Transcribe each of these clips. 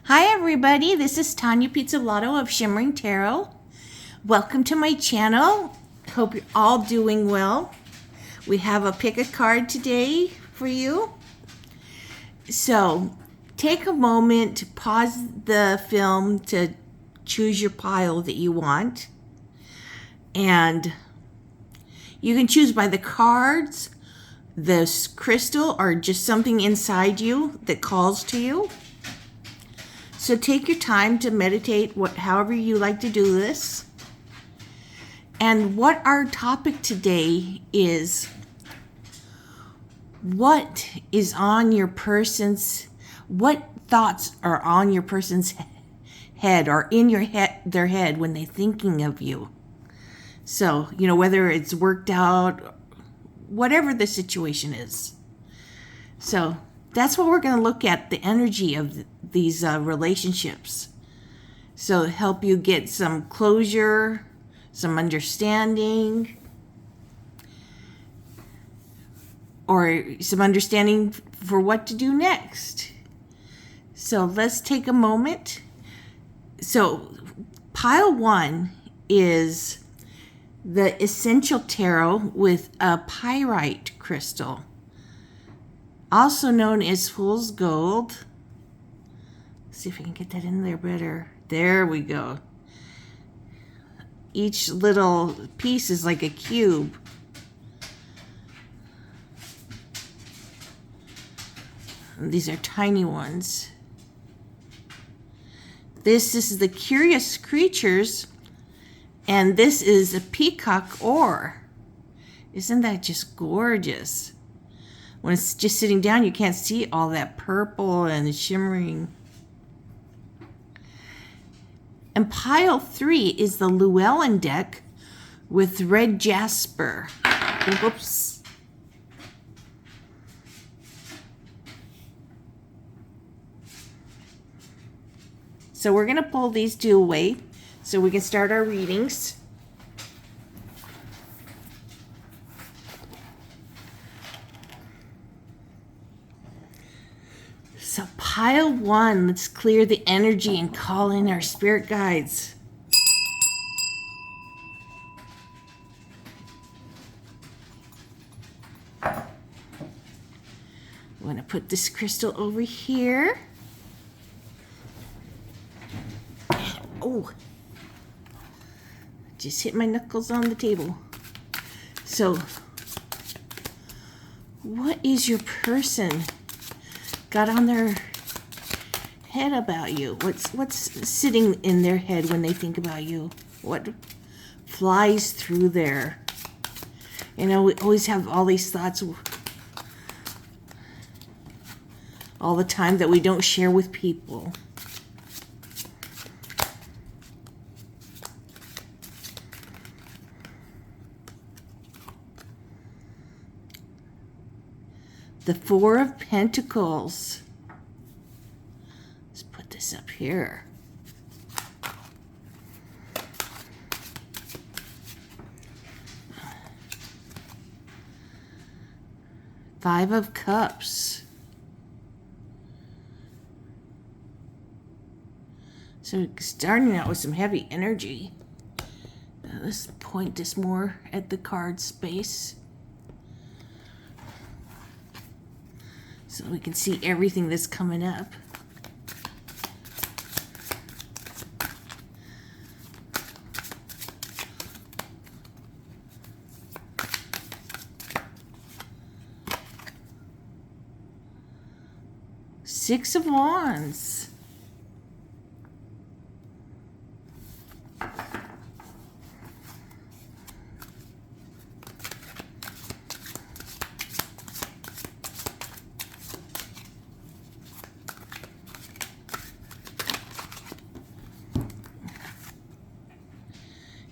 Hi everybody, this is Tanya Pizzolato of Shimmering Tarot. Welcome to my channel. Hope you're all doing well. We have a pick a card today for you. So take a moment, pause the film to choose your pile that you want. And you can choose by the cards, the crystal, or just something inside you that calls to you. So take your time to meditate, however you like to do this. And what our topic today is, what thoughts are on your person's head or in their head when they're thinking of you. So, whether it's worked out, whatever the situation is. So that's what we're going to look at, the energy of these relationships. So help you get some closure, some understanding, or some understanding for what to do next. So let's take a moment. So pile 1 is the Essential Tarot with a pyrite crystal, also known as Fool's Gold. Let's see if I can get that in there better. There we go. Each little piece is like a cube. And these are tiny ones. This is the Curious Creatures, and this is a peacock ore. Isn't that just gorgeous? When it's just sitting down, you can't see all that purple and shimmering. And pile 3 is the Llewellyn deck with red jasper. Whoops. So we're going to pull these two away so we can start our readings. So pile 1, let's clear the energy and call in our spirit guides. I'm going to put this crystal over here. Oh, just hit my knuckles on the table. So, what is your person got on their head about you? What's sitting in their head when they think about you? What flies through there? We always have all these thoughts all the time that we don't share with people. The 4 of Pentacles. Let's put this up here. Five of Cups. So starting out with some heavy energy. Let's point this more at the card space, so we can see everything that's coming up. Six of Wands.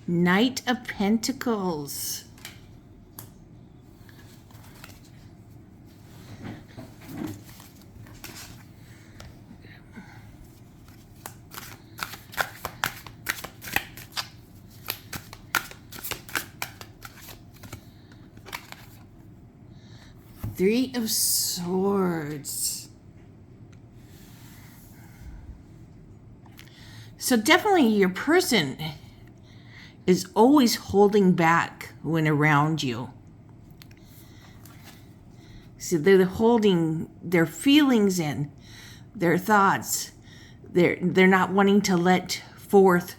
Knight of Pentacles. Three of Swords. So definitely your person is always holding back when around you. So they're holding their feelings in, their thoughts. They're not wanting to let forth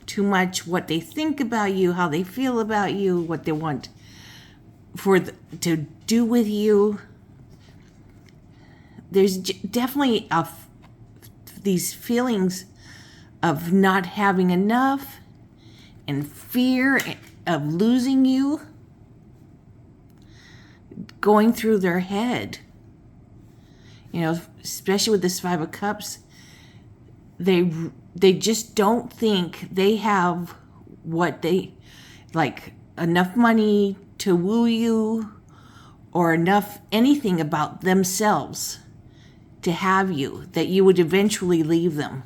too much what they think about you, how they feel about you, what they want to do with you. There's definitely these feelings of not having enough and fear of losing you going through their head. Especially with this Five of Cups, they just don't think they have what they like, enough money to woo you, or enough anything about themselves to have you, that you would eventually leave them.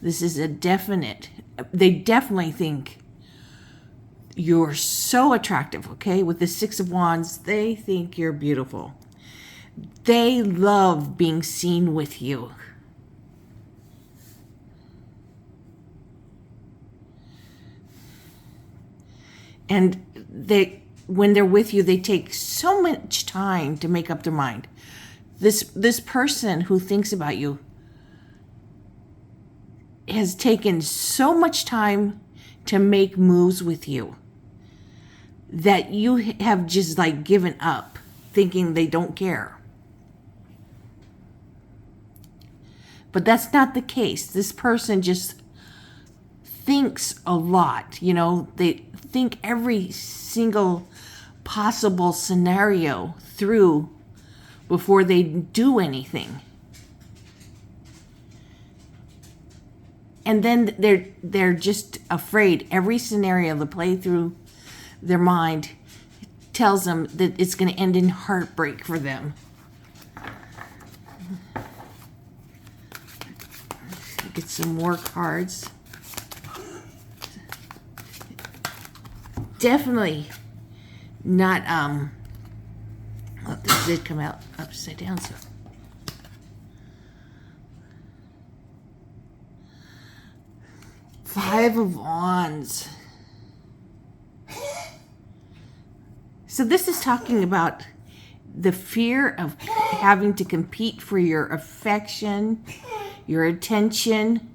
This is a definite. They definitely think you're so attractive, okay? With the Six of Wands, they think you're beautiful. They love being seen with you. And when they're with you, they take so much time to make up their mind. This person who thinks about you has taken so much time to make moves with you that you have just like given up, thinking they don't care. But that's not the case. This person just thinks a lot. They think every single possible scenario through before they do anything. And then they're just afraid. Every scenario they play through their mind tells them that it's going to end in heartbreak for them. Get some more cards. Definitely not, this did come out upside down, so. Five of Wands. So this is talking about the fear of having to compete for your affection, your attention.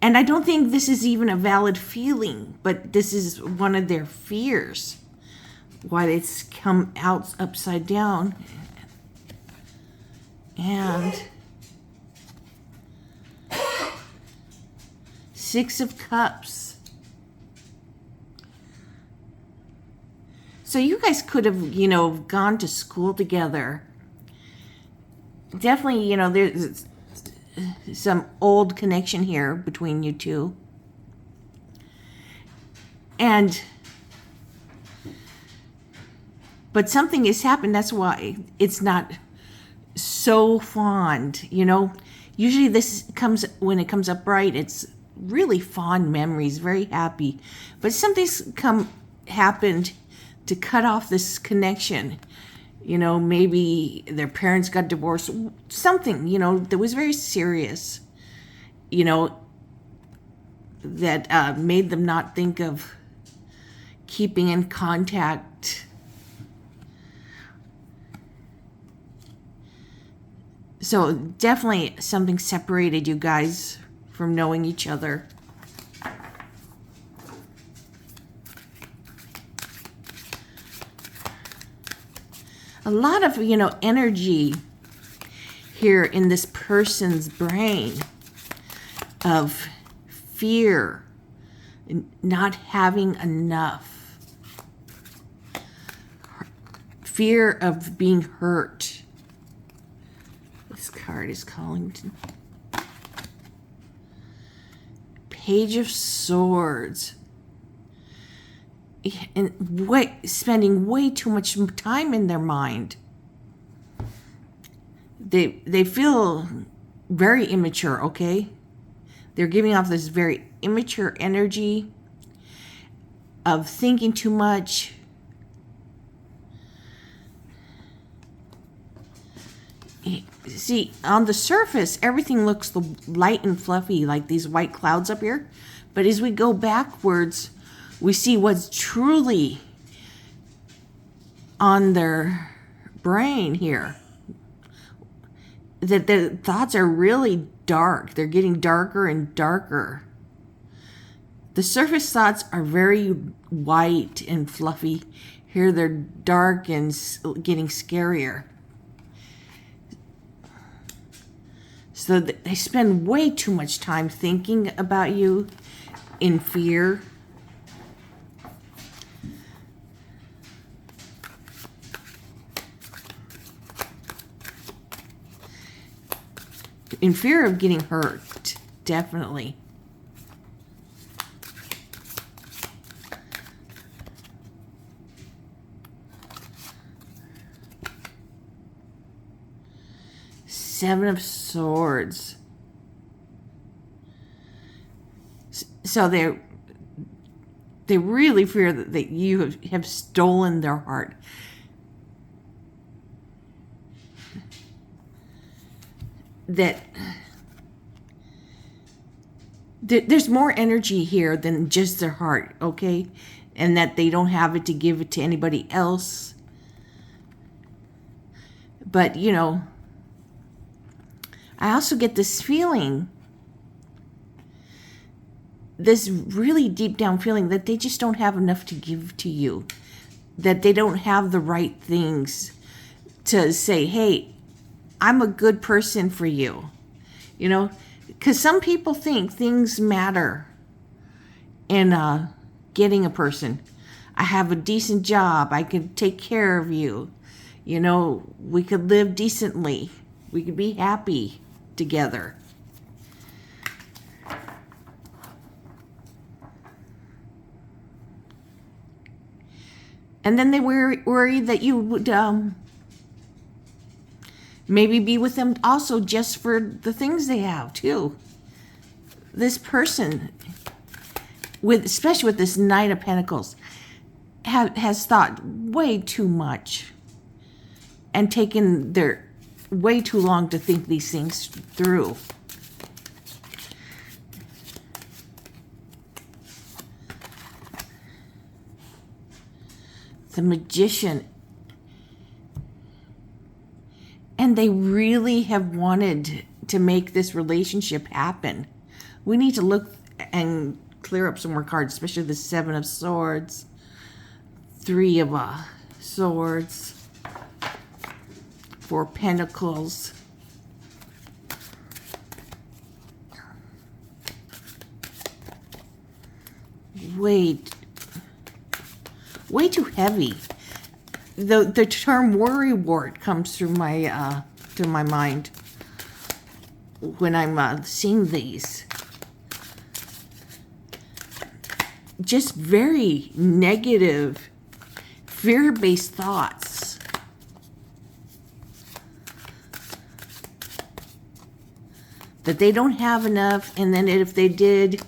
And I don't think this is even a valid feeling, but this is one of their fears. Why it's come out upside down. And Six of Cups. So you guys could have, gone to school together. Definitely, there's some old connection here between you two. But something has happened. That's why it's not so fond, Usually when it comes up right, it's really fond memories, very happy. But something's happened to cut off this connection. Maybe their parents got divorced, something, that was very serious, that made them not think of keeping in contact. So definitely something separated you guys from knowing each other. A lot of, energy here in this person's brain of fear, not having enough, fear of being hurt. This card is calling to Page of Swords. And spending way too much time in their mind. They feel very immature, okay? They're giving off this very immature energy of thinking too much. See, on the surface, everything looks light and fluffy, like these white clouds up here. But as we go backwards, we see what's truly on their brain here. That the thoughts are really dark. They're getting darker and darker. The surface thoughts are very white and fluffy. Here they're dark and getting scarier. So they spend way too much time thinking about you in fear. In fear of getting hurt, definitely. Seven of Swords. So they really fear that you have stolen their heart. That there's more energy here than just their heart, okay? And that they don't have it to give it to anybody else. But, you know, I also get this feeling, this really deep down feeling that they just don't have enough to give to you. That they don't have the right things to say, hey, I'm a good person for you. You know, because some people think things matter in getting a person. I have a decent job. I could take care of you. You know, we could live decently. We could be happy together. And then they worry that you would maybe be with them also just for the things they have too. This person, especially with this Knight of Pentacles, has thought way too much and taken their way too long to think these things through. The Magician. And they really have wanted to make this relationship happen. We need to look and clear up some more cards, especially the Seven of Swords, Three of Swords, Four Pentacles. Way too heavy. The term worrywart comes through my mind when I'm seeing these. Just very negative, fear-based thoughts. That they don't have enough, and then if they did,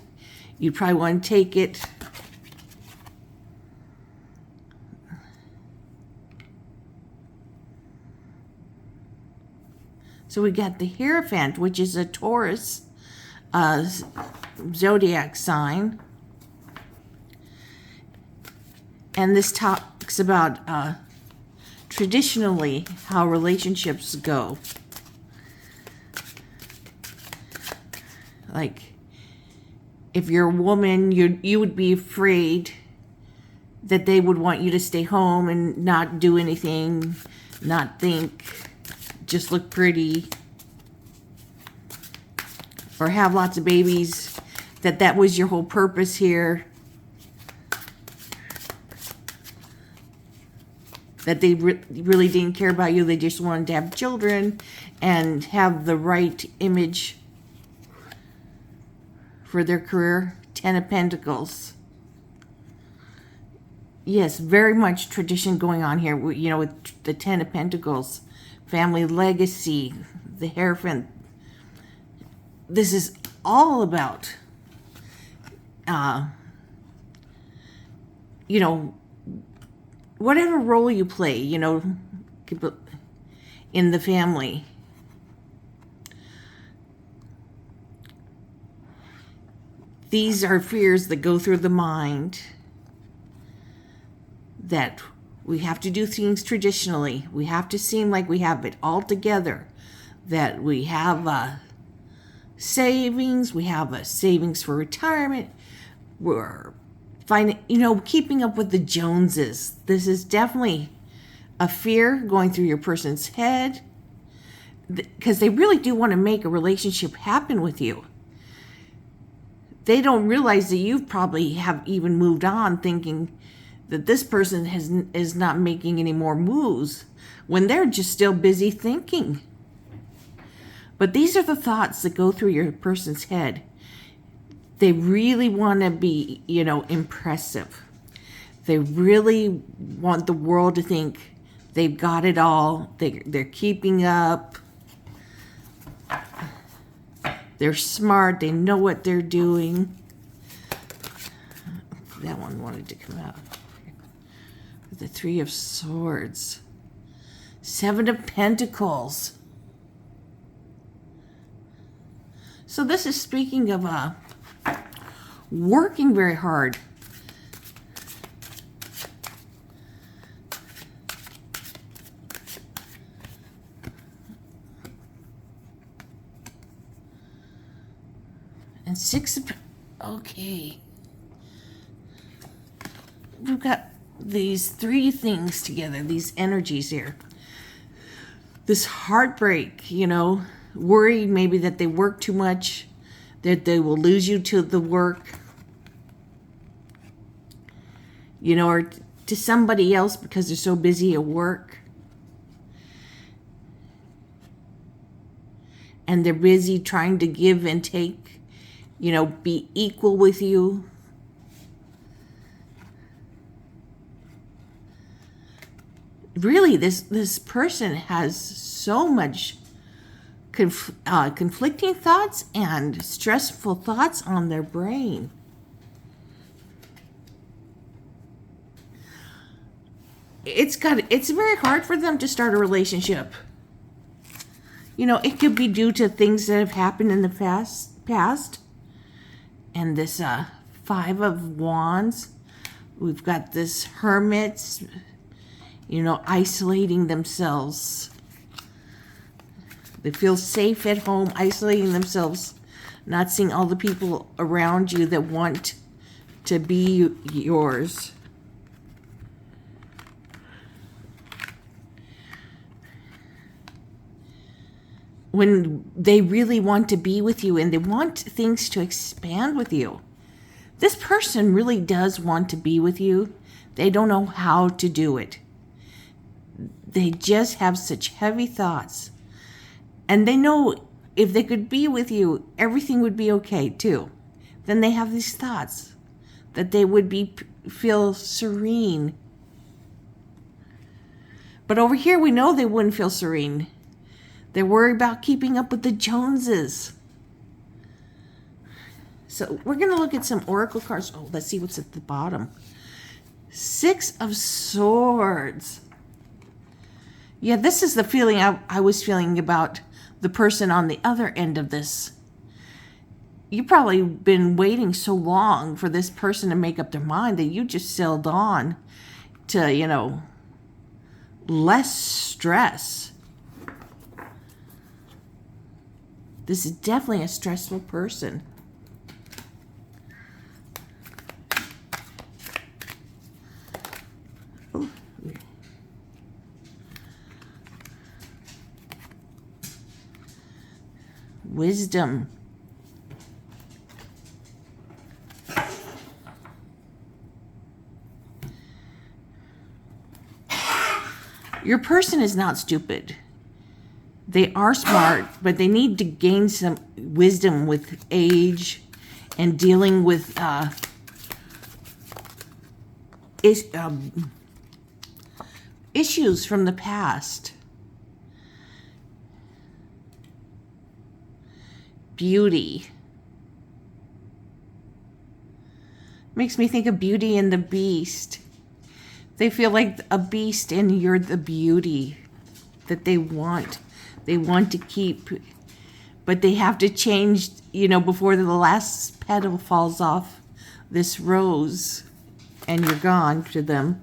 you'd probably want to take it. So we got the Hierophant, which is a Taurus zodiac sign. And this talks about traditionally how relationships go. Like, if you're a woman, you would be afraid that they would want you to stay home and not do anything, not think, just look pretty, or have lots of babies, that was your whole purpose here. That they really didn't care about you. They just wanted to have children and have the right image for their career. Ten of Pentacles. Yes, very much tradition going on here, you know, with the Ten of Pentacles. Family legacy, the Hierophant. This is all about, you know, whatever role you play, you know, in the family. these are fears that go through the mind, that we have to do things traditionally. We have to seem like we have it all together, that we have savings, we have a savings for retirement. We're finding, keeping up with the Joneses. This is definitely a fear going through your person's head, because they really do want to make a relationship happen with you. They don't realize that you probably have even moved on, thinking that this person is not making any more moves when they're just still busy thinking. But these are the thoughts that go through your person's head. They really want to be, impressive. They really want the world to think they've got it all. They're keeping up. They're smart. They know what they're doing. That one wanted to come out. The 3 of Swords. 7 of Pentacles. So this is speaking of working very hard. And 6 of... Okay. We've got these 3 things together, these energies here. This heartbreak, worried maybe that they work too much, that they will lose you to the work, or to somebody else because they're so busy at work. And they're busy trying to give and take, be equal with you. Really, this person has so much conflicting thoughts and stressful thoughts on their brain. It's very hard for them to start a relationship. It could be due to things that have happened in the past. And this 5 of Wands, we've got this Hermits, isolating themselves. They feel safe at home, isolating themselves, not seeing all the people around you that want to be yours. When they really want to be with you and they want things to expand with you. This person really does want to be with you. They don't know how to do it. They just have such heavy thoughts. And they know if they could be with you, everything would be okay too. Then they have these thoughts that they would feel serene. But over here, we know they wouldn't feel serene. They're worried about keeping up with the Joneses. So we're going to look at some oracle cards. Oh, let's see what's at the bottom. 6 of Swords. Yeah, this is the feeling I was feeling about the person on the other end of this. You've probably been waiting so long for this person to make up their mind that you just sailed on to, less stress. This is definitely a stressful person. Oh. Wisdom. Your person is not stupid. They are smart, but they need to gain some wisdom with age and dealing with issues from the past. Beauty. Makes me think of Beauty and the Beast. They feel like a beast and you're the beauty that they want. They want to keep but they have to change, before the last petal falls off this rose and you're gone to them.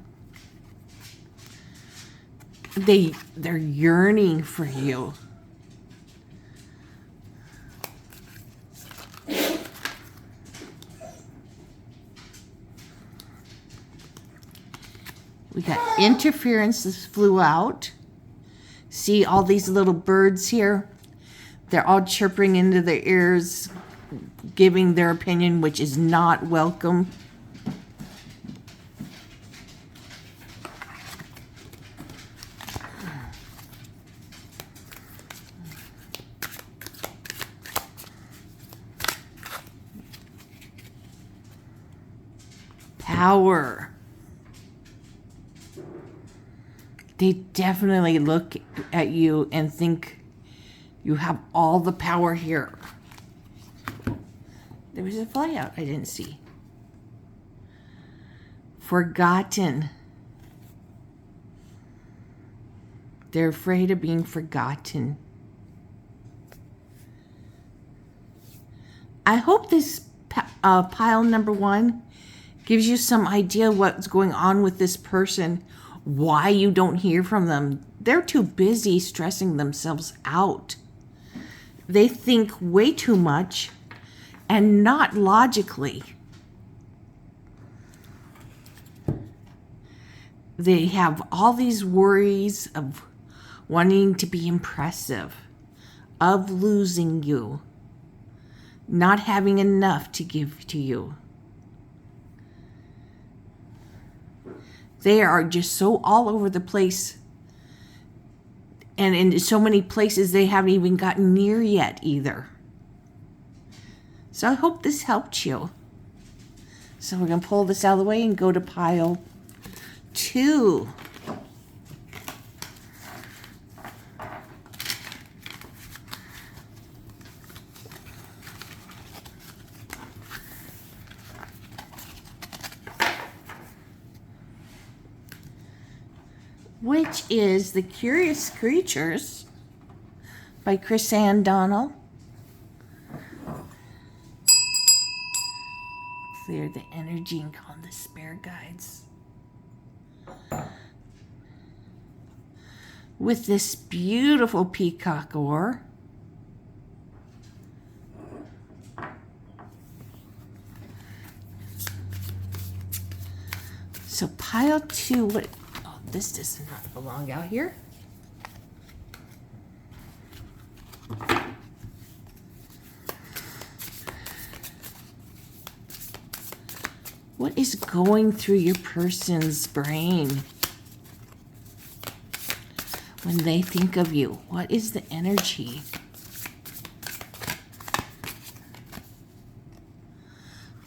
They're yearning for you. We got interference that flew out. See all these little birds here? They're all chirping into their ears, giving their opinion, which is not welcome. Power. They definitely look at you and think you have all the power here. There was a fly out I didn't see. Forgotten. They're afraid of being forgotten. I hope this pile number 1 gives you some idea what's going on with this person, why you don't hear from them. They're too busy stressing themselves out. They think way too much and not logically. They have all these worries of wanting to be impressive, of losing you, not having enough to give to you. They are just so all over the place. And in so many places they haven't even gotten near yet either. So I hope this helped you. So we're going to pull this out of the way and go to pile 2. Which is The Curious Creatures by Chris Ann Donnell. Clear the energy and calm the spirit guides. With this beautiful peacock ore. So pile 2, what? Oh, this does not belong out here. What is going through your person's brain when they think of you? What is the energy?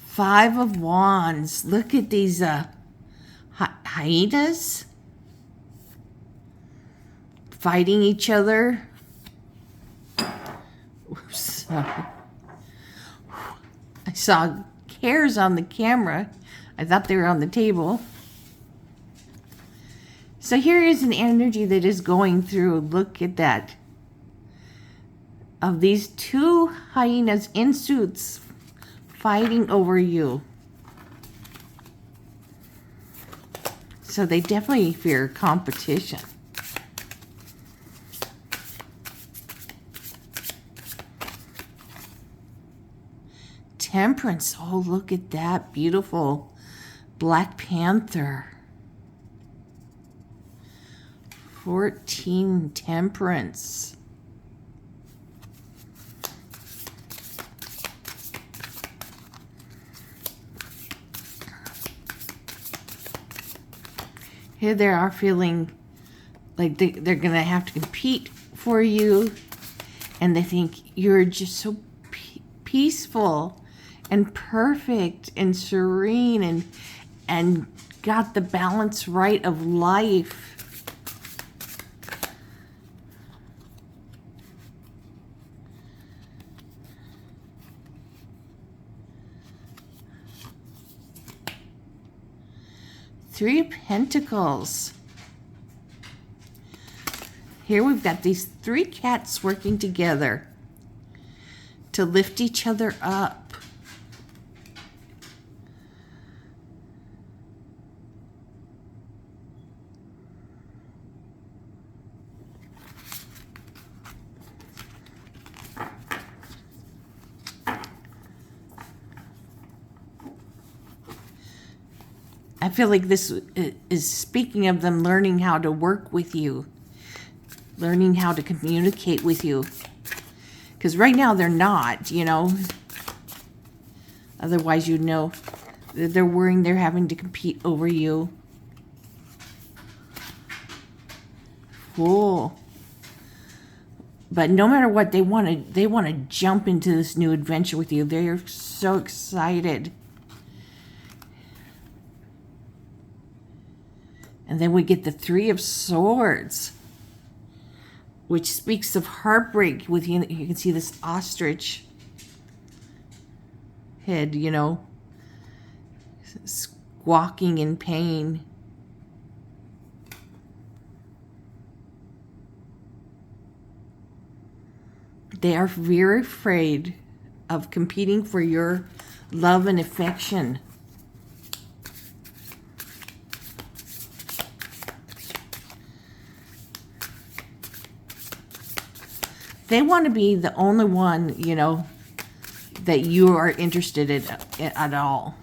Five of Wands. Look at these hyenas fighting each other. Oops. I saw hairs on the camera. I thought they were on the table. So here is an energy that is going through. Look at that. Of these 2 hyenas in suits fighting over you. So they definitely fear competition. Temperance. Oh, look at that beautiful Black Panther. 14 Temperance. Here they are feeling like they're going to have to compete for you. And they think you're just so peaceful and perfect and serene and got the balance right of life. Three of Pentacles. Here we've got these 3 cats working together. to lift each other up. I feel like this is speaking of them learning how to work with you, learning how to communicate with you. Because right now they're not, you know. Otherwise, you'd know that they're worrying they're having to compete over you. Cool. But no matter what, they want to jump into this new adventure with you. They are so excited. And then we get the Three of Swords, which speaks of heartbreak. With you can see this ostrich head, you know, squawking in pain. They are very afraid of competing for your love and affection. They want to be the only one, you know, that you are interested in at all.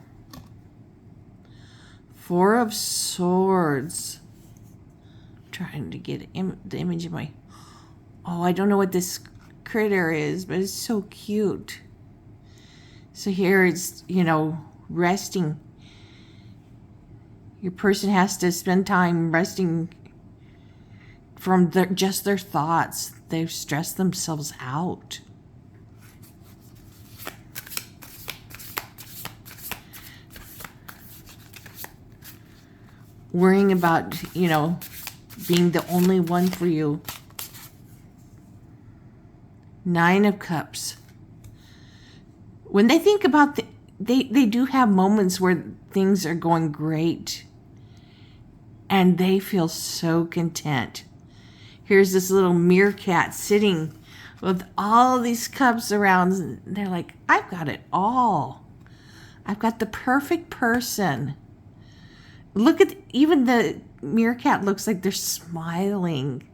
Four of Swords. I'm trying to get the image of my... Oh, I don't know what this critter is, but it's so cute. So here it's, you know, resting. Your person has to spend time resting from just their thoughts. They've stressed themselves out. Worrying about, you know, being the only one for you. Nine of Cups. When they think about they do have moments where things are going great. And they feel so content. Here's this little meerkat sitting with all these cups around. And they're like, I've got it all. I've got the perfect person. Look at, even the meerkat looks like they're smiling.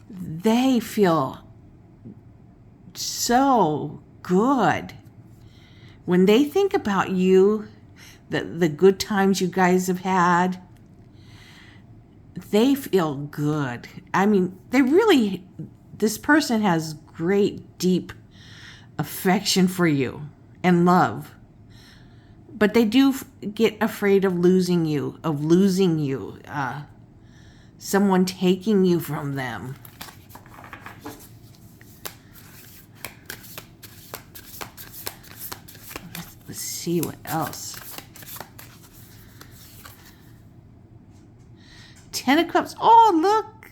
They feel so good. When they think about you, the good times you guys have had, they feel good. I mean, this person has great, deep affection for you and love. But they do get afraid of losing you, someone taking you from them. Let's see what else. Ten of Cups. Oh, look.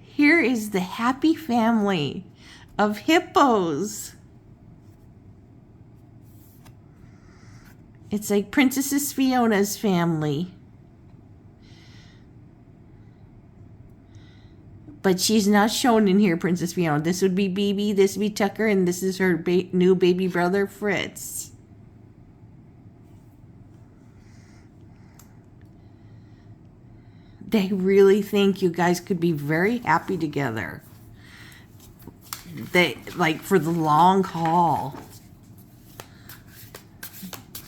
Here is the happy family of hippos. It's like Princess Fiona's family. But she's not shown in here, Princess Fiona. This would be BB, this would be Tucker, and this is her new baby brother, Fritz. They really think you guys could be very happy together. They, like, for the long haul.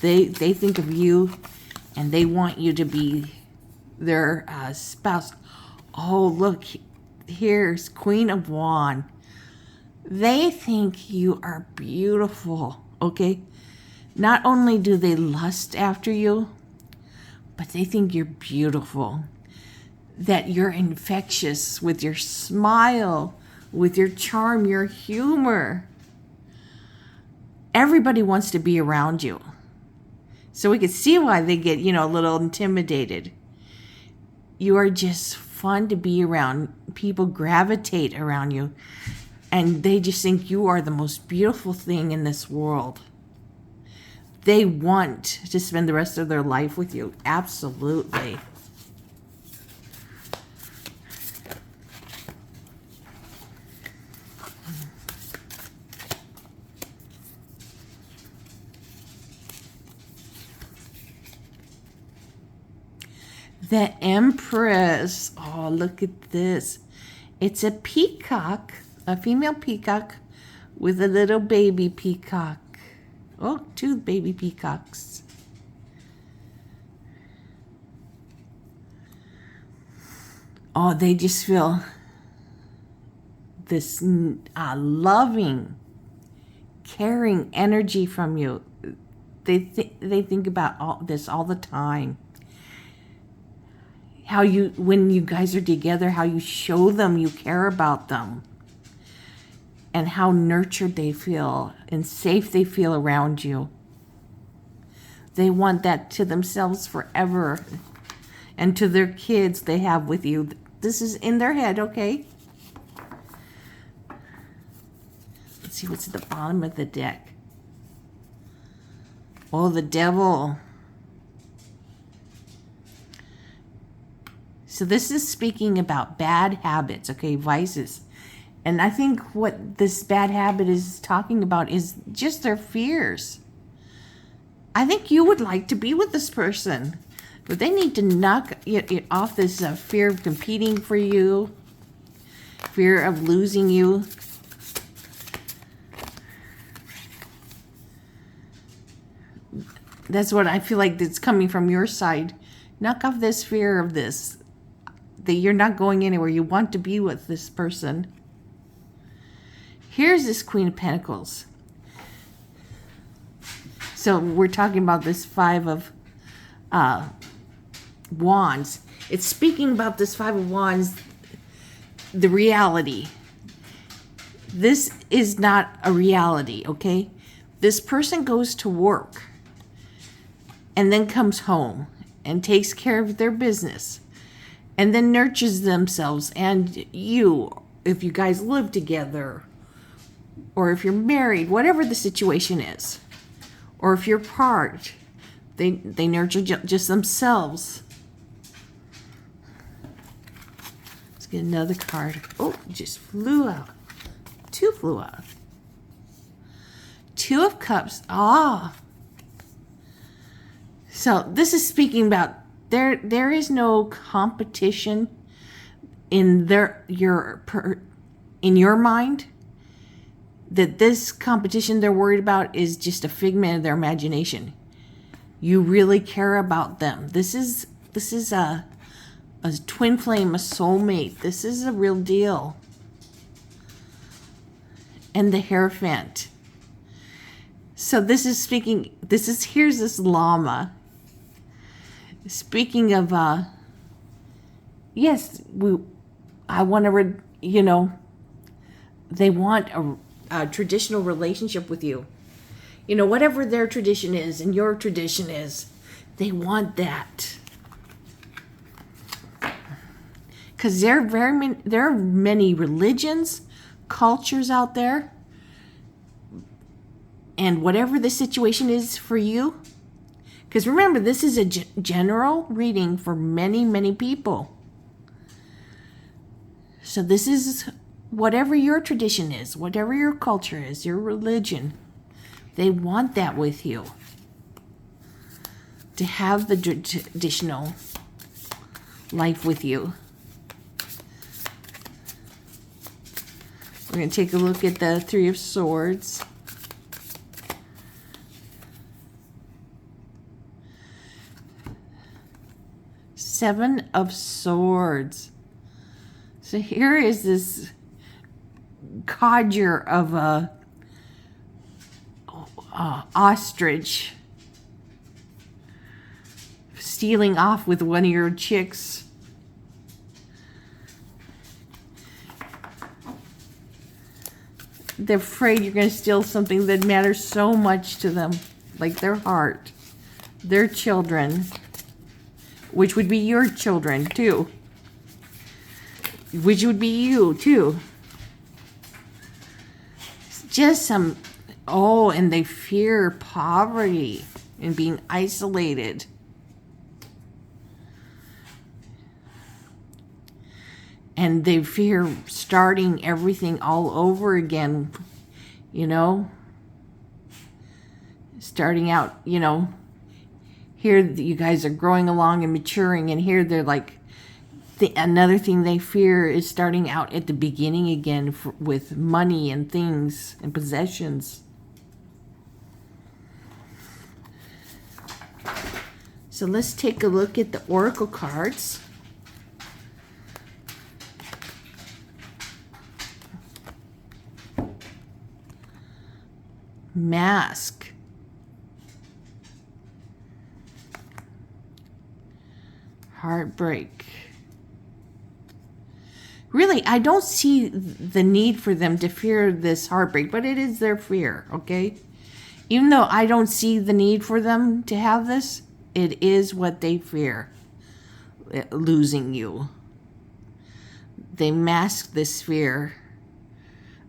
They think of you, and they want you to be their spouse. Oh, look, here's Queen of Wands. They think you are beautiful, okay? Not only do they lust after you, but they think you're beautiful. That you're infectious with your smile, with your charm, your humor. Everybody wants to be around you. So we can see why they get, you know, a little intimidated. You are just fun to be around. People gravitate around you. And they just think you are the most beautiful thing in this world. They want to spend the rest of their life with you. Absolutely. The Empress. Oh, look at this. It's a peacock, a female peacock with a little baby peacock. Oh, two baby peacocks. Oh, they just feel this loving, caring energy from you. They think about all this all the time. How you, when you guys are together, how you show them you care about them, and how nurtured they feel and safe they feel around you. They want that to themselves forever, and to their kids they have with you. This is in their head, okay? Let's see what's at the bottom of the deck. Oh, the Devil. So this is speaking about bad habits, okay, vices. And I think what this bad habit is talking about is just their fears. I think you would like to be with this person, but they need to knock it off this fear of competing for you, fear of losing you. That's what I feel like that's coming from your side. Knock off this fear of this, that you're not going anywhere. You want to be with this person. Here's this Queen of Pentacles. So we're talking about this Five of Wands. It's speaking about this Five of Wands, the reality. This is not a reality, okay? This person goes to work and then comes home and takes care of their business and then nurtures themselves and you, if you guys live together, or if you're married, whatever the situation is, or if you're apart, they nurture just themselves. Let's get another card. Oh, just flew out. Two flew out. Two of Cups. Ah. So this is speaking about there is no competition in your mind. That this competition they're worried about is just a figment of their imagination. You really care about them. This is a twin flame, a soulmate. This is a real deal. And the Hierophant. So this is speaking, here's this llama. Speaking of, yes, I want to, they want a traditional relationship with you. Whatever their tradition is and your tradition is, they want that. Because there are many religions, cultures out there, and whatever the situation is for you, because remember, this is a general reading for many, many people. So this is whatever your tradition is, whatever your culture is, your religion, they want that with you. To have the traditional life with you. We're going to take a look at the Three of Swords. Seven of Swords. So here is this codger of a ostrich stealing off with one of your chicks. They're afraid you're going to steal something that matters so much to them, like their heart, their children, which would be your children too, which would be you too. Just some, and they fear poverty and being isolated. And they fear starting everything all over again, starting out, here you guys are growing along and maturing, and here they're like, another thing they fear is starting out at the beginning again with money and things and possessions. So let's take a look at the oracle cards. Mask. Heartbreak. Really, I don't see the need for them to fear this heartbreak, but it is their fear, okay? Even though I don't see the need for them to have this, it is what they fear, losing you. They mask this fear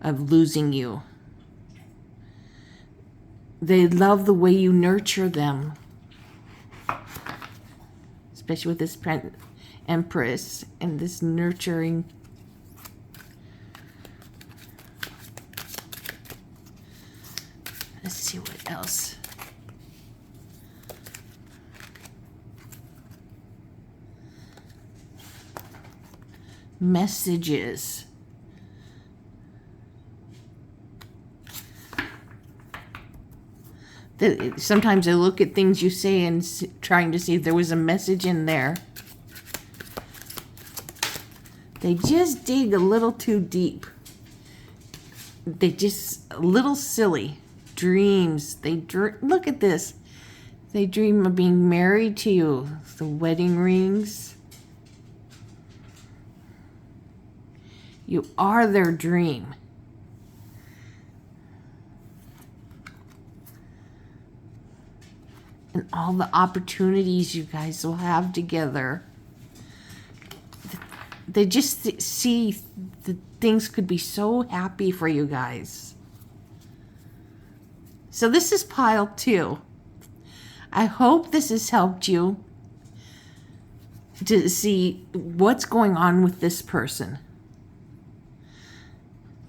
of losing you. They love the way you nurture them, especially with this Empress and this nurturing. Let's see what else. Messages. Sometimes I look at things you say and trying to see if there was a message in there. They just dig a little too deep. They just a little silly. Dreams. Look at this. They dream of being married to you. The wedding rings. You are their dream. And all the opportunities you guys will have together. They just see that things could be so happy for you guys. So this is pile 2. I hope this has helped you to see what's going on with this person.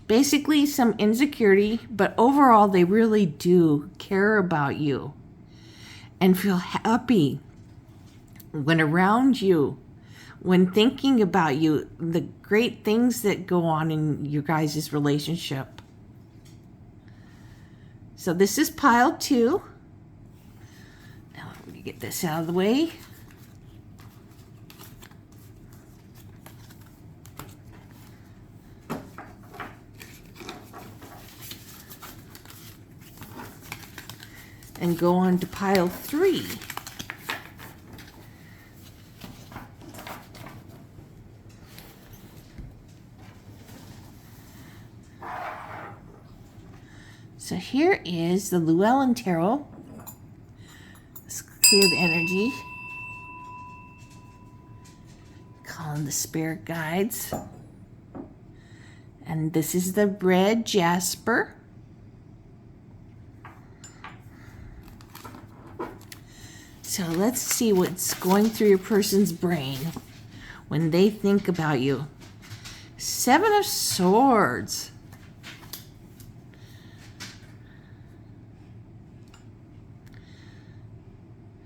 Basically some insecurity, but overall they really do care about you and feel happy when around you, when thinking about you, the great things that go on in your guys' relationship. So this is pile 2. Now let me get this out of the way. And go on to pile 3. So here is the Llewellyn Tarot. Let's clear the energy. Calling the spirit guides. And this is the red jasper. So let's see what's going through your person's brain when they think about you. 7 of Swords.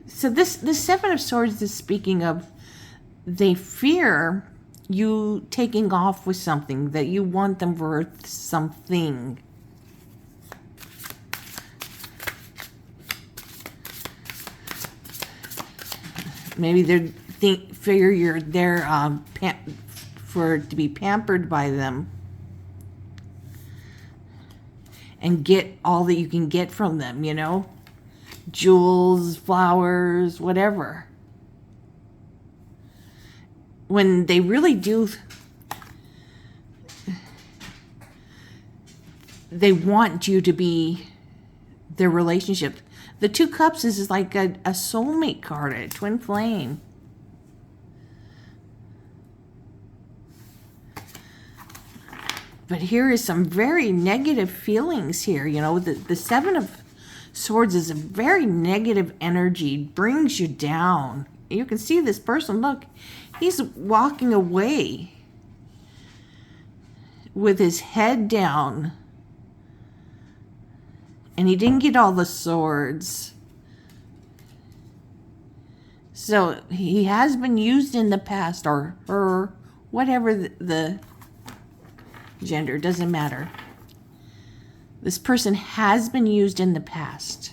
So this 7 of Swords is speaking of they fear you taking off with something, that you want them worth something. Maybe they figure you're there to be pampered by them and get all that you can get from them, you know? Jewels, flowers, whatever. When they really do, they want you to be their relationship. The 2 Cups is like a soulmate card, a twin flame. But here is some very negative feelings here. You know, the 7 of Swords is a very negative energy, brings you down. You can see this person, look, he's walking away with his head down. And he didn't get all the swords. So he has been used in the past, or her, whatever the gender, doesn't matter. This person has been used in the past.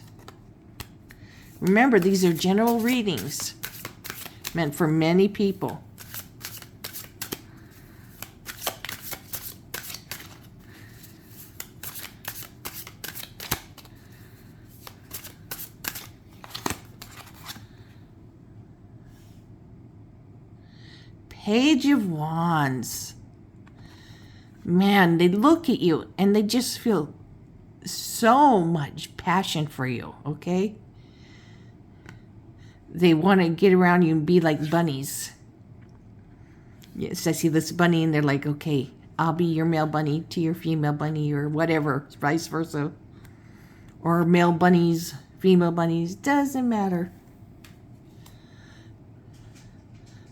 Remember, these are general readings meant for many people. Page of Wands. Man, they look at you and they just feel so much passion for you, okay? They want to get around you and be like bunnies. Yes, I see this bunny and they're like, okay, I'll be your male bunny to your female bunny, or whatever, vice versa. Or male bunnies, female bunnies, doesn't matter.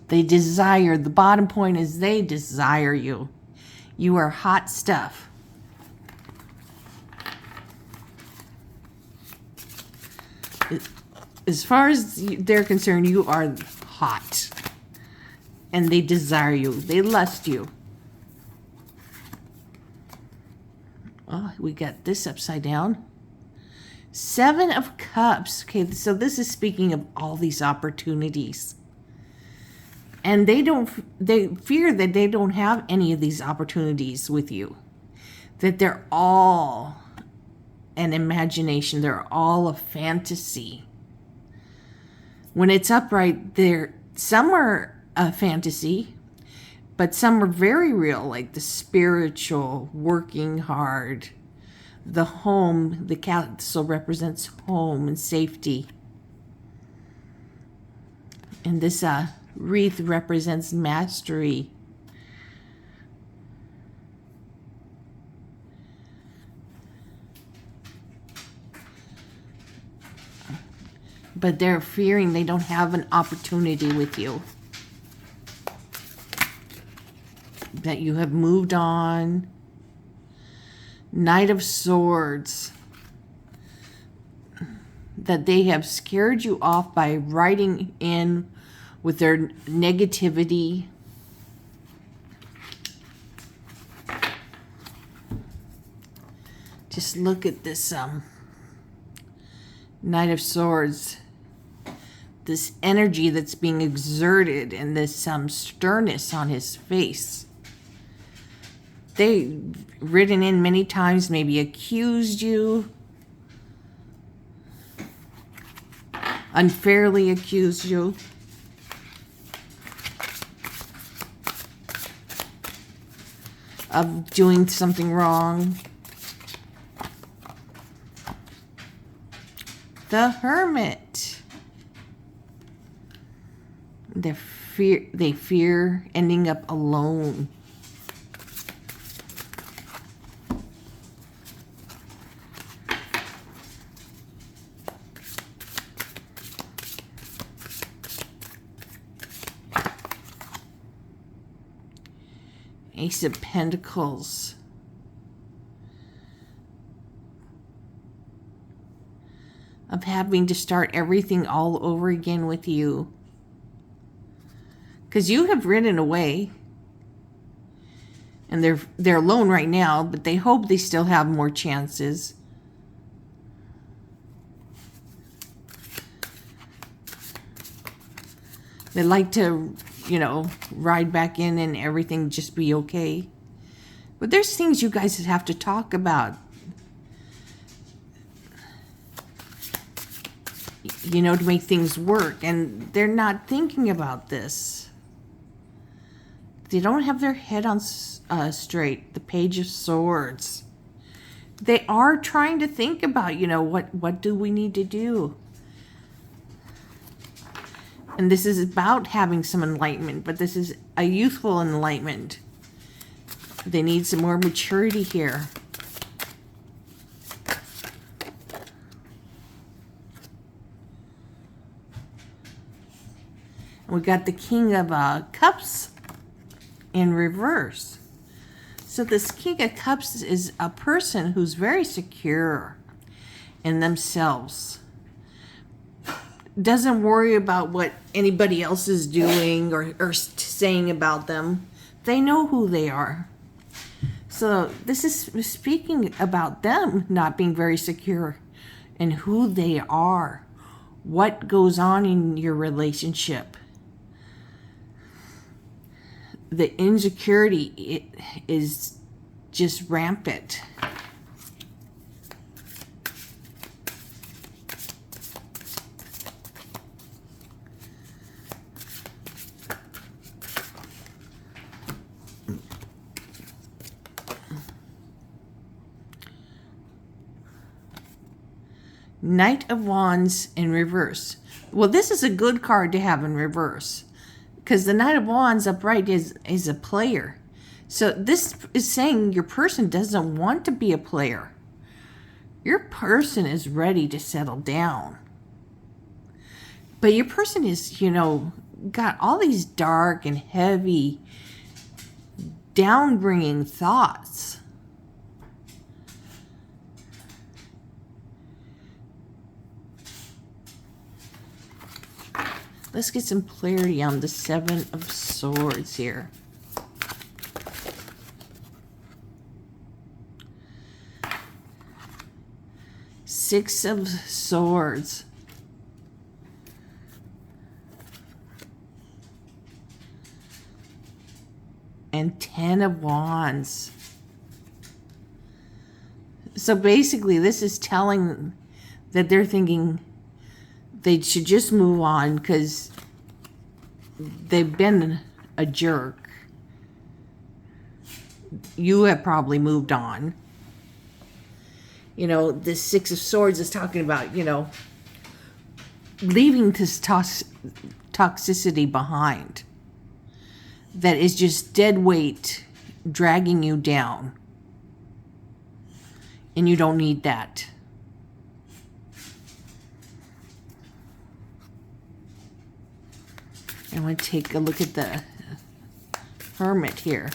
They desire, the bottom point is they desire you. You are hot stuff. As far as they're concerned, you are hot. And they desire you. They lust you. Oh, we got this upside down. 7 of Cups. Okay, so this is speaking of all these opportunities. And they fear that they don't have any of these opportunities with you. That they're all an imagination. They're all a fantasy. When it's upright, some are a fantasy, but some are very real, like the spiritual, working hard. The home, the castle represents home and safety. And this wreath represents mastery. But they're fearing they don't have an opportunity with you. That you have moved on. Knight of Swords. That they have scared you off by writing in with their negativity. Just look at this Knight of Swords. This energy that's being exerted and this sternness on his face. They've written in many times, maybe accused you. Unfairly accused you. Of doing something wrong. The Hermit. They fear ending up alone. Ace of Pentacles. Of having to start everything all over again with you. Because you have ridden away. And they're alone right now, but they hope they still have more chances. They like to, ride back in and everything just be okay. But there's things you guys have to talk about. To make things work. And they're not thinking about this. They don't have their head on straight. The Page of Swords. They are trying to think about, what do we need to do? And this is about having some enlightenment, but this is a youthful enlightenment. They need some more maturity here. We got the King of Cups in reverse. So this King of Cups is a person who's very secure in themselves. doesn't worry about what anybody else is doing or saying about them. They know who they are. So this is speaking about them not being very secure in who they are, what goes on in your relationship. The insecurity is just rampant. Knight of Wands in reverse. Well, this is a good card to have in reverse, because the Knight of Wands upright is a player. So this is saying your person doesn't want to be a player. Your person is ready to settle down. But your person is, got all these dark and heavy, down-bringing thoughts. Let's get some clarity on the Seven of Swords here. Six of Swords. And 10 of Wands. So basically, this is telling that they're thinking they should just move on because they've been a jerk. You have probably moved on. This Six of Swords is talking about, leaving this toxicity behind. That is just dead weight dragging you down. And you don't need that. I want to take a look at the Hermit here.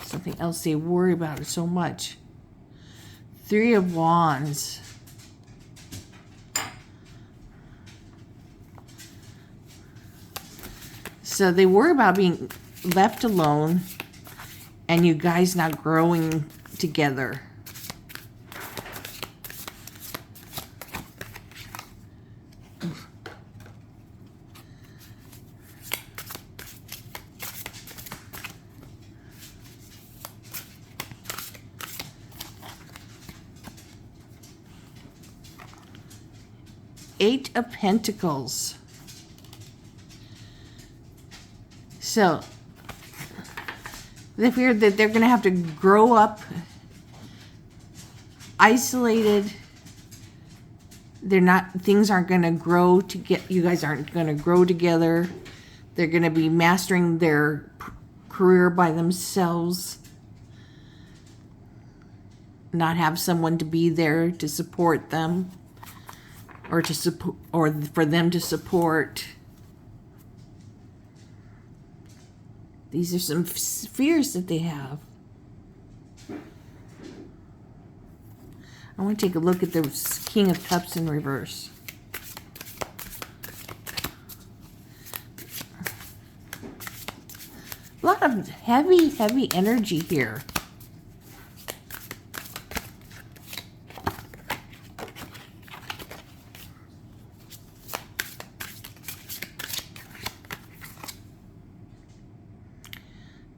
Something else they worry about it so much. Three of Wands. So they worry about being left alone and you guys not growing together. Eight of Pentacles. So they fear that they're going to have to grow up isolated. Things aren't going to grow to get, you guys aren't going to grow together. They're going to be mastering their career by themselves. Not have someone to be there to support them. Or for them to support. These are some fears that they have. I want to take a look at the King of Cups in reverse. A lot of heavy energy here.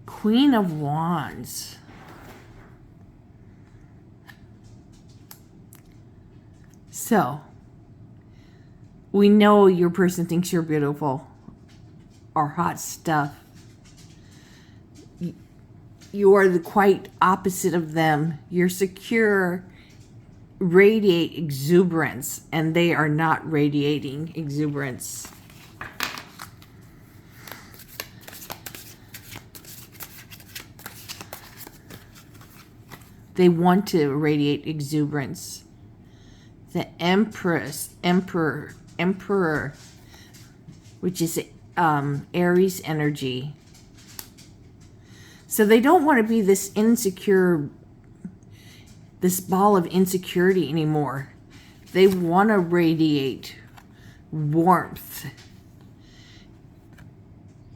Queen of Wands. So, we know your person thinks you're beautiful or hot stuff. You are the quite opposite of them. You're secure, radiate exuberance, and they are not radiating exuberance. They want to radiate exuberance. The Emperor, which is Aries energy. So they don't want to be this ball of insecurity anymore. They want to radiate warmth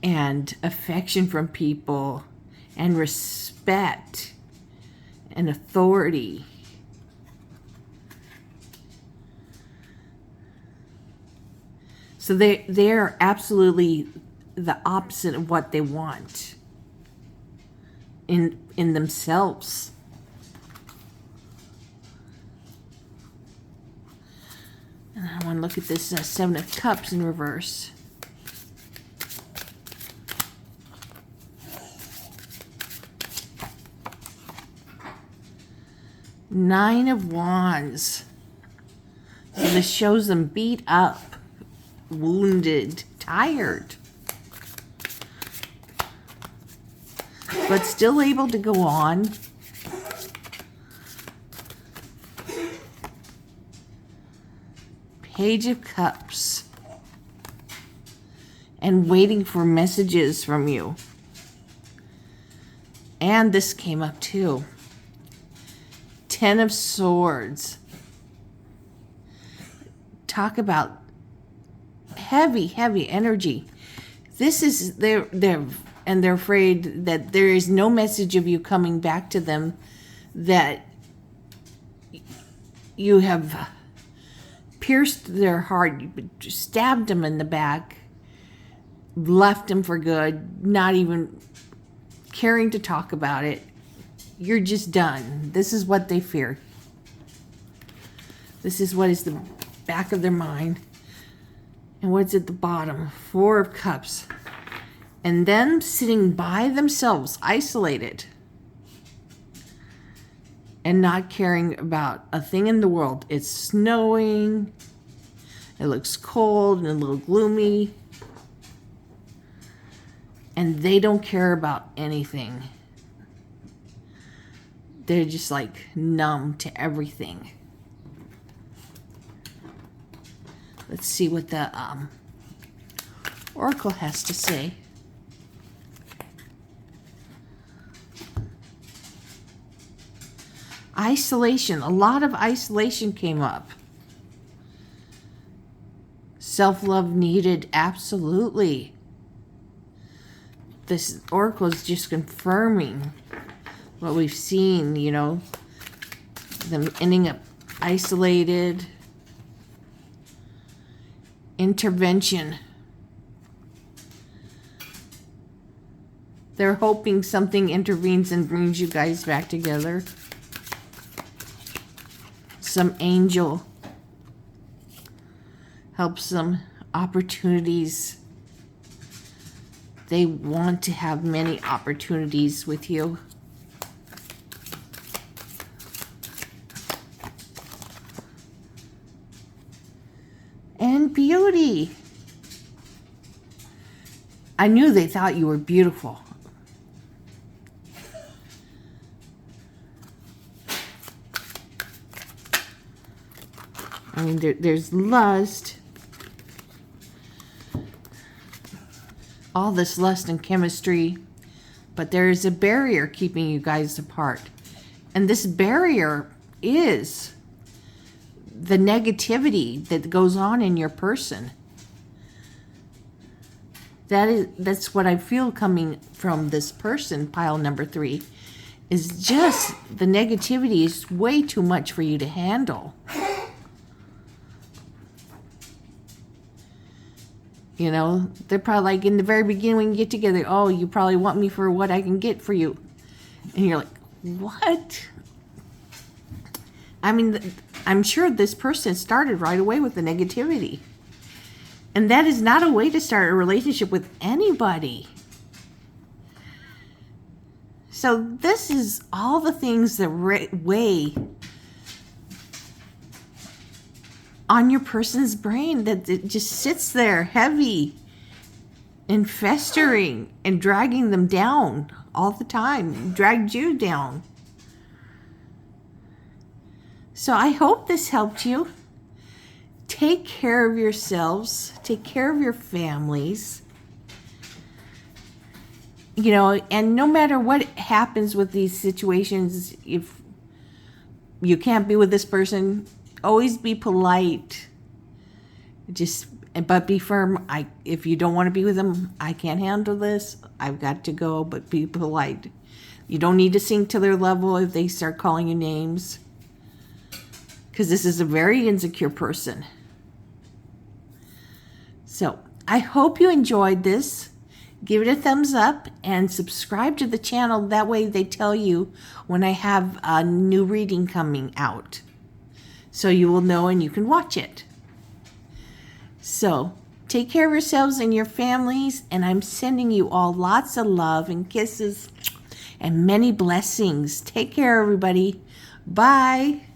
and affection from people and respect and authority. So they're absolutely the opposite of what they want in themselves. And I want to look at this Seven of Cups in reverse. Nine of Wands. So this shows them beat up, wounded, tired, but still able to go on. Page of Cups. And waiting for messages from you. And this came up too. Ten of Swords. Talk about heavy energy. This is they're afraid that there is no message of you coming back to them, that you have pierced their heart, stabbed them in the back, left them for good, not even caring to talk about it. You're just done. This is what they fear. This is what is the back of their mind. And what's at the bottom? Four of Cups. And them sitting by themselves, isolated, and not caring about a thing in the world. It's snowing. It looks cold and a little gloomy. And they don't care about anything. They're just like numb to everything. Let's see what the Oracle has to say. Isolation. A lot of isolation came up. Self-love needed, absolutely. This Oracle is just confirming what we've seen, you know, them ending up isolated. Intervention. They're hoping something intervenes and brings you guys back together. Some angel helps them. Opportunities. They want to have many opportunities with you. And beauty. I knew they thought you were beautiful. I mean, there's lust. All this lust and chemistry. But there is a barrier keeping you guys apart. And this barrier is the negativity that goes on in your person. That's what I feel coming from this person, pile number 3, is just the negativity is way too much for you to handle. You know, they're probably like in the very beginning when you get together, oh, you probably want me for what I can get for you. And you're like, what? I mean, I'm sure this person started right away with the negativity. And that is not a way to start a relationship with anybody. So this is all the things that weigh on your person's brain, that it just sits there heavy and festering and dragging them down all the time. Dragged you down. So I hope this helped you. Take care of yourselves. Take care of your families. You know, and no matter what happens with these situations, if you can't be with this person, always be polite. But be firm. If you don't want to be with them, I can't handle this. I've got to go, but be polite. You don't need to sink to their level if they start calling you names. Because this is a very insecure person. So, I hope you enjoyed this. Give it a thumbs up and subscribe to the channel. That way they tell you when I have a new reading coming out. So you will know and you can watch it. So, take care of yourselves and your families. And I'm sending you all lots of love and kisses and many blessings. Take care, everybody. Bye.